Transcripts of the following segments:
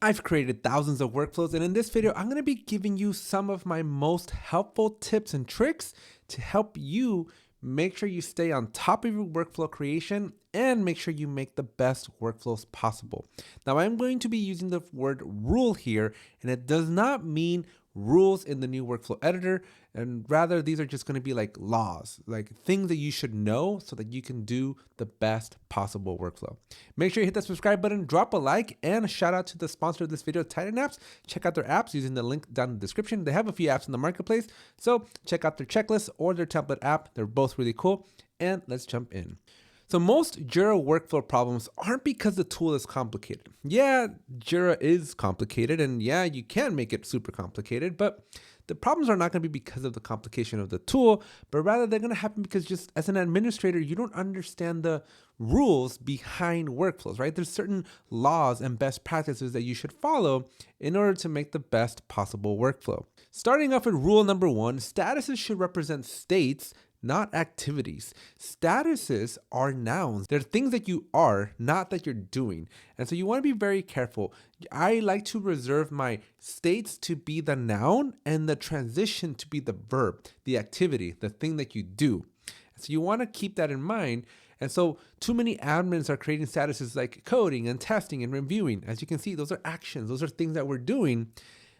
I've created thousands of workflows, and in this video, I'm going to be giving you some of my most helpful tips and tricks to help you make sure you stay on top of your workflow creation and make sure you make the best workflows possible. Now, I'm going to be using the word rule here, and it does not mean rules in the new workflow editor, and rather these are just going to be like laws, like things that you should know so that you can do the best possible workflow. Make sure you hit that subscribe button, drop a like, and a shout out to the sponsor of this video, Titan Apps. Check out their apps using the link down in the description. They have a few apps in the marketplace, so check out their checklist or their template app. They're both really cool, and let's jump in. So most Jira workflow problems aren't because the tool is complicated. Yeah, Jira is complicated, and yeah, you can make it super complicated, but the problems are not going to be because of the complication of the tool, but rather they're going to happen because just as an administrator, you don't understand the rules behind workflows, right? There's certain laws and best practices that you should follow in order to make the best possible workflow. Starting off with rule number 1, statuses should represent states, not activities. Statuses are nouns. They're things that you are, not that you're doing. And so you want to be very careful. I like to reserve my states to be the noun and the transition to be the verb, the activity, the thing that you do. So you want to keep that in mind. And so too many admins are creating statuses like coding and testing and reviewing. As you can see, those are actions. Those are things that we're doing.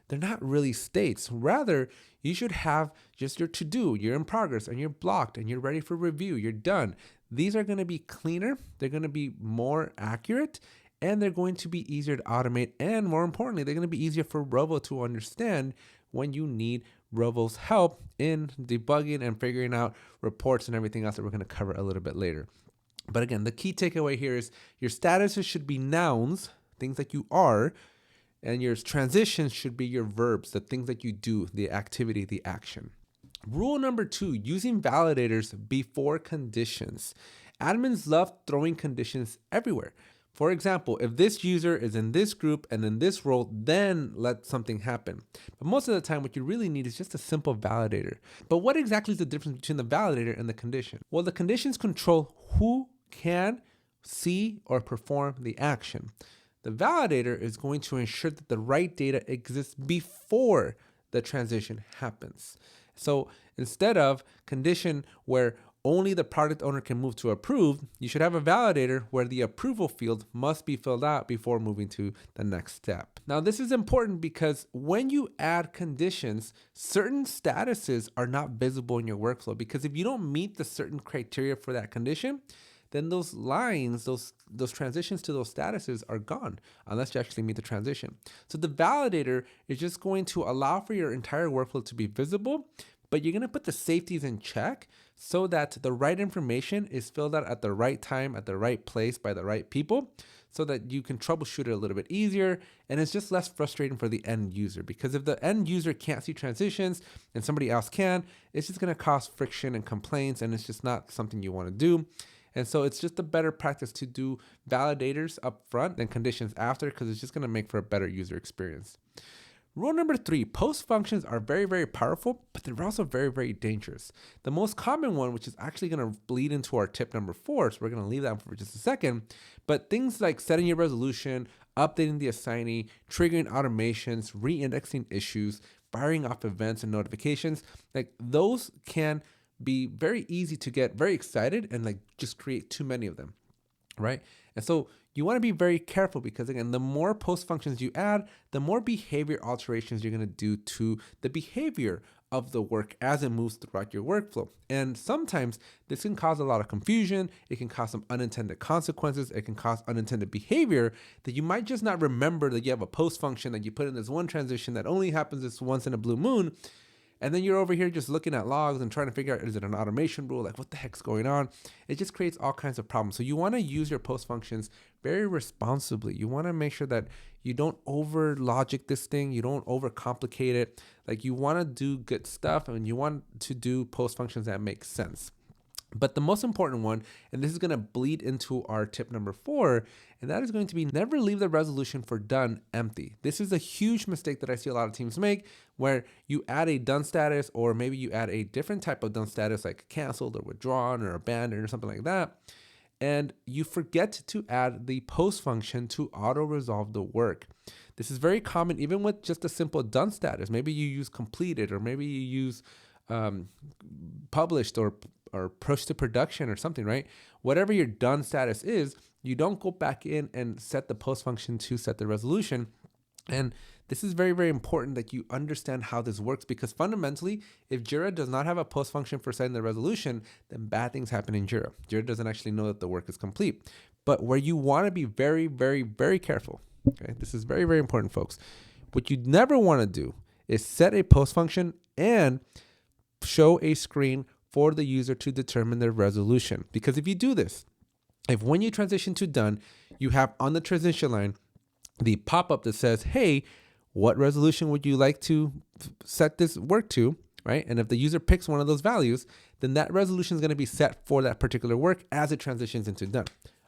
They're not really states. Rather, you should have just your to-do, you're in progress, and you're blocked, and you're ready for review, you're done. These are going to be cleaner, they're going to be more accurate, and they're going to be easier to automate, and more importantly, they're going to be easier for Rovo to understand when you need Rovo's help in debugging and figuring out reports and everything else that we're going to cover a little bit later. But again, the key takeaway here is your statuses should be nouns, things that you are, and your transitions should be your verbs, the things that you do, the activity, the action. Rule number 2, using validators before conditions. Admins love throwing conditions everywhere. For example, if this user is in this group and in this role, then let something happen. But most of the time, what you really need is just a simple validator. But what exactly is the difference between the validator and the condition? Well, the conditions control who can see or perform the action. The validator is going to ensure that the right data exists before the transition happens. So instead of condition where only the product owner can move to approved, you should have a validator where the approval field must be filled out before moving to the next step. Now, this is important because when you add conditions, certain statuses are not visible in your workflow, because if you don't meet the certain criteria for that condition, then those lines, those transitions to those statuses are gone unless you actually meet the transition. So the validator is just going to allow for your entire workflow to be visible, but you're going to put the safeties in check so that the right information is filled out at the right time, at the right place, by the right people, so that you can troubleshoot it a little bit easier, and it's just less frustrating for the end user. Because if the end user can't see transitions and somebody else can, it's just going to cause friction and complaints, and it's just not something you want to do. And so it's just a better practice to do validators up front than conditions after, because it's just going to make for a better user experience. Rule number 3, post functions are very, very powerful, but they're also very, very dangerous. The most common one, which is actually going to bleed into our tip number 4, so we're going to leave that for just a second, but things like setting your resolution, updating the assignee, triggering automations, re-indexing issues, firing off events and notifications, like those can be very easy to get very excited and like just create too many of them, right? And so you want to be very careful, because again, the more post functions you add, the more behavior alterations you're going to do to the behavior of the work as it moves throughout your workflow. And sometimes this can cause a lot of confusion. It can cause some unintended consequences. It can cause unintended behavior that you might just not remember that you have a post function that you put in this one transition that only happens this once in a blue moon. And then you're over here just looking at logs and trying to figure out, is it an automation rule? Like, what the heck's going on? It just creates all kinds of problems. So you want to use your post functions very responsibly. You want to make sure that you don't over logic this thing. You don't over complicate it. Like, you want to do good stuff, and you want to do post functions that make sense. But the most important one, and this is going to bleed into our tip number 4, and that is going to be never leave the resolution for done empty. This is a huge mistake that I see a lot of teams make, where you add a done status, or maybe you add a different type of done status like canceled or withdrawn or abandoned or something like that. and you forget to add the post function to auto resolve the work. This is very common even with just a simple done status. Maybe you use completed, or maybe you use published or push to production or something, right? Whatever your done status is, you don't go back in and set the post function to set the resolution. And this is very, very important that you understand how this works, because fundamentally, if Jira does not have a post function for setting the resolution, then bad things happen in Jira. Jira doesn't actually know that the work is complete. But where you want to be very, very, very careful, okay? This is very, very important, folks. What you never want to do is set a post function and show a screen for the user to determine their resolution. Because if you do this, if when you transition to done, you have on the transition line the pop-up that says, hey, what resolution would you like to set this work to, right? And if the user picks one of those values, then that resolution is going to be set for that particular work as it transitions into done.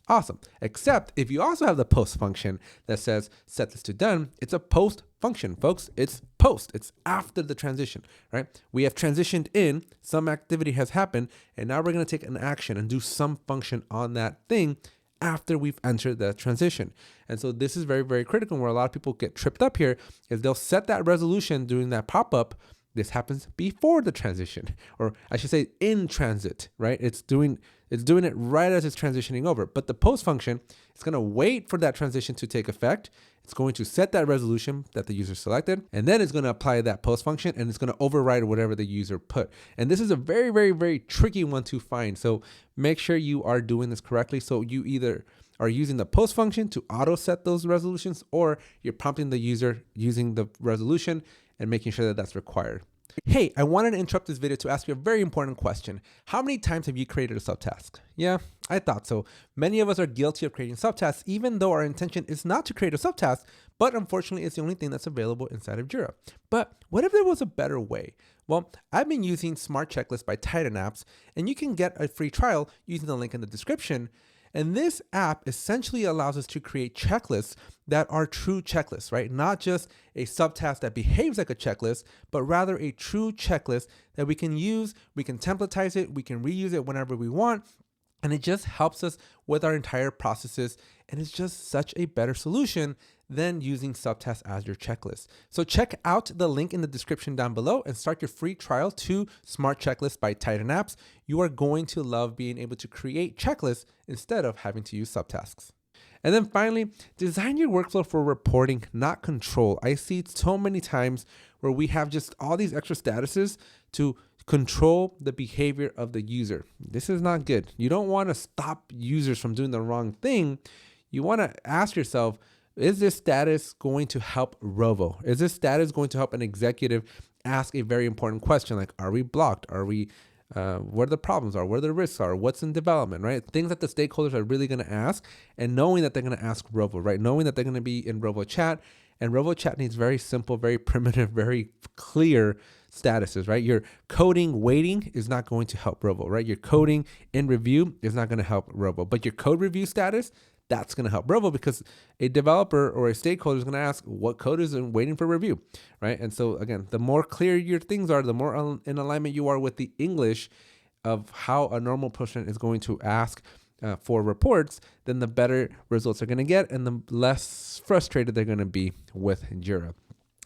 Awesome. Except if you also have the post function that says set this to done, it's a post function, folks. It's post. It's after the transition, right? We have transitioned in, some activity has happened, and now we're going to take an action and do some function on that thing after we've entered the transition. And so this is very, very critical. Where a lot of people get tripped up here is they'll set that resolution during that pop-up. This happens before the transition, or I should say in transit, right? It's doing it right as it's transitioning over. But the post function is going to wait for that transition to take effect. It's going to set that resolution that the user selected, and then it's going to apply that post function, and it's going to override whatever the user put. And this is a very, very, very tricky one to find. So make sure you are doing this correctly. So you either are using the post function to auto set those resolutions, or you're prompting the user using the resolution and making sure that that's required. Hey, I wanted to interrupt this video to ask you a very important question. How many times have you created a subtask? Yeah, I thought so. Many of us are guilty of creating subtasks, even though our intention is not to create a subtask, but unfortunately it's the only thing that's available inside of Jira. But what if there was a better way? Well, I've been using Smart Checklist by Titan Apps, and you can get a free trial using the link in the description. And this app essentially allows us to create checklists that are true checklists, right? Not just a subtask that behaves like a checklist, but rather a true checklist that we can use, we can templatize it, we can reuse it whenever we want. And it just helps us with our entire processes. And it's just such a better solution than using subtasks as your checklist. So check out the link in the description down below and start your free trial to Smart Checklist by Titan Apps. You are going to love being able to create checklists instead of having to use subtasks. And then finally, design your workflow for reporting, not control. I see it so many times where we have just all these extra statuses to control the behavior of the user. This is not good. You don't want to stop users from doing the wrong thing. You want to ask yourself, is this status going to help Rovo? Is this status going to help an executive ask a very important question like, are we blocked? Are we, what are the problems are? What are the risks are? What's in development, right? Things that the stakeholders are really going to ask, and knowing that they're going to ask Rovo, right? Knowing that they're going to be in Rovo chat, and Rovo chat needs very simple, very primitive, very clear statuses, right? Your coding waiting is not going to help Rovo, right? Your coding in review is not going to help Rovo, but your code review status, that's going to help Rovo, because a developer or a stakeholder is going to ask what code is waiting for review, right? And so again, the more clear your things are, the more in alignment you are with the English of how a normal person is going to ask for reports, then the better results they're going to get and the less frustrated they're going to be with Jira.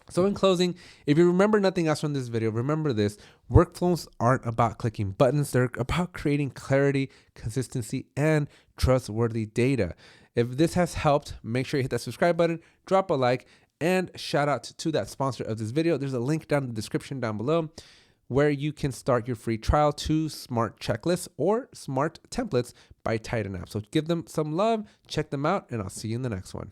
So in closing, if you remember nothing else from this video, remember this: workflows aren't about clicking buttons. They're about creating clarity, consistency, and trustworthy data. If this has helped, make sure you hit that subscribe button, drop a like, and shout out to that sponsor of this video. There's a link down in the description down below where you can start your free trial to Smart Checklists or Smart Templates by Titan Apps. So give them some love, check them out, and I'll see you in the next one.